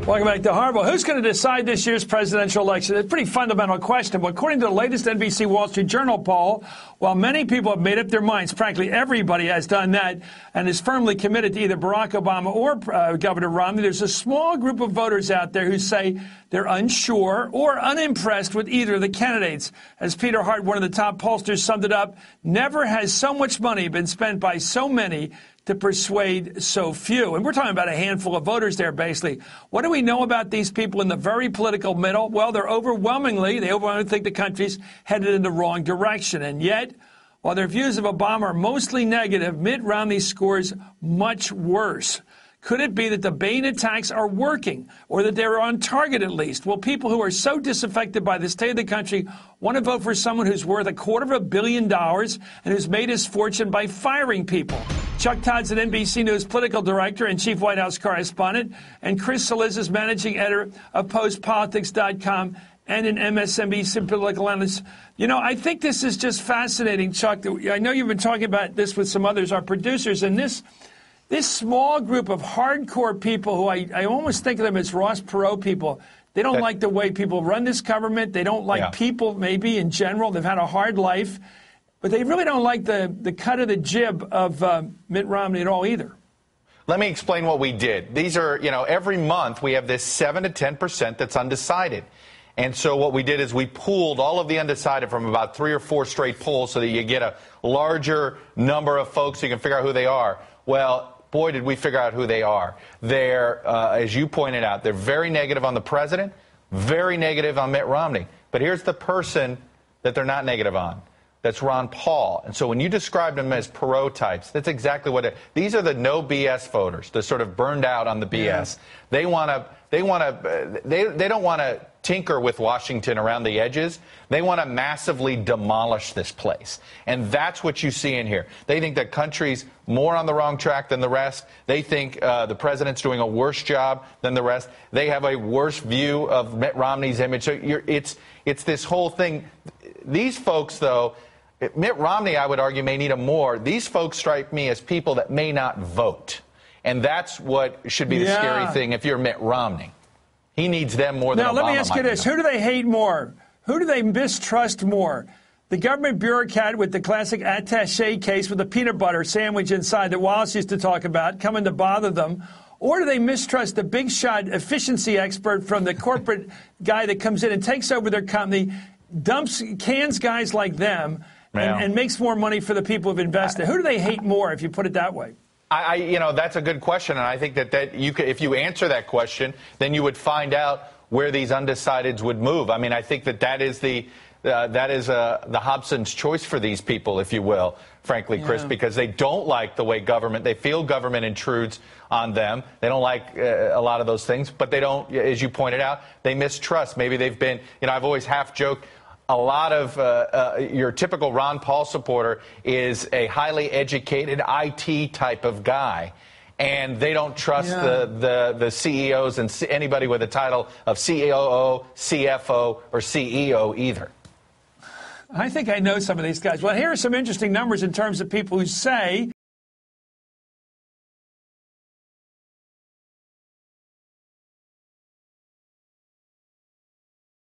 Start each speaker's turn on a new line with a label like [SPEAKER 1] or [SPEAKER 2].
[SPEAKER 1] Welcome back to Harville. Who's going to decide this year's presidential election? It's a pretty fundamental question. But according to the latest NBC Wall Street Journal poll, while many people have made up their minds, frankly, everybody has done that and is firmly committed to either Barack Obama or Governor Romney, there's a small group of voters out there who say they're unsure or unimpressed with either of the candidates. As Peter Hart, one of the top pollsters, summed it up, never has so much money been spent by so many to persuade so few. And we're talking about a handful of voters there, basically. What do we know about these people in the very political middle? Well, they overwhelmingly think the country's headed in the wrong direction. And yet, while their views of Obama are mostly negative, Mitt Romney scores much worse. Could it be that the Bain attacks are working, or that they're on target at least? Well, people who are so disaffected by the state of the country want to vote for someone who's worth $250 million and who's made his fortune by firing people. Chuck Todd's an NBC News political director and chief White House correspondent, and Chris Cillizza is managing editor of postpolitics.com and an MSNBC political analyst. You know, I think this is just fascinating, Chuck. I know you've been talking about this with some others, our producers, and this small group of hardcore people who I almost think of them as Ross Perot people. They don't like the way people run this government. They don't like people, maybe, in general. They've had a hard life. But they really don't like the cut of the jib of Mitt Romney at all either.
[SPEAKER 2] Let me explain what we did. These are, every month we have this 7 to 10% that's undecided. And so what we did is we pooled all of the undecided from about 3 or 4 straight polls so that you get a larger number of folks so you can figure out who they are. Well, boy, did we figure out who they are. They're, as you pointed out, they're very negative on the president, very negative on Mitt Romney. But here's the person that they're not negative on. That's Ron Paul. And so when you describe them as Perot types, that's exactly what these are, the no BS voters, the sort of burned out on the BS. Yeah. They don't want to tinker with Washington around the edges. They want to massively demolish this place. And that's what you see in here. They think the country's more on the wrong track than the rest. They think the president's doing a worse job than the rest. They have a worse view of Mitt Romney's image. So it's this whole thing. These folks, though, Mitt Romney, I would argue, may need a more. These folks strike me as people that may not vote. And that's what should be the scary thing if you're Mitt Romney. He needs them more than Obama.
[SPEAKER 1] Now, let me ask you this. Who do they hate more? Who do they mistrust more? The government bureaucrat with the classic attaché case with the peanut butter sandwich inside that Wallace used to talk about coming to bother them? Or do they mistrust the big shot efficiency expert from the corporate guy that comes in and takes over their company, cans guys like them, and makes more money for the people who've invested? Who do they hate more, if you put it that way?
[SPEAKER 2] That's a good question, and I think that you could, if you answer that question, then you would find out where these undecideds would move. I mean, I think that is the Hobson's choice for these people, if you will, frankly, Chris, because they don't like the way they feel government intrudes on them. They don't like a lot of those things, but they don't, as you pointed out, they mistrust. Maybe they've been, I've always half-joked, a lot of your typical Ron Paul supporter is a highly educated IT type of guy, and they don't trust the CEOs and anybody with a title of COO, CFO, or CEO either.
[SPEAKER 1] I think I know some of these guys. Well, here are some interesting numbers in terms of people who say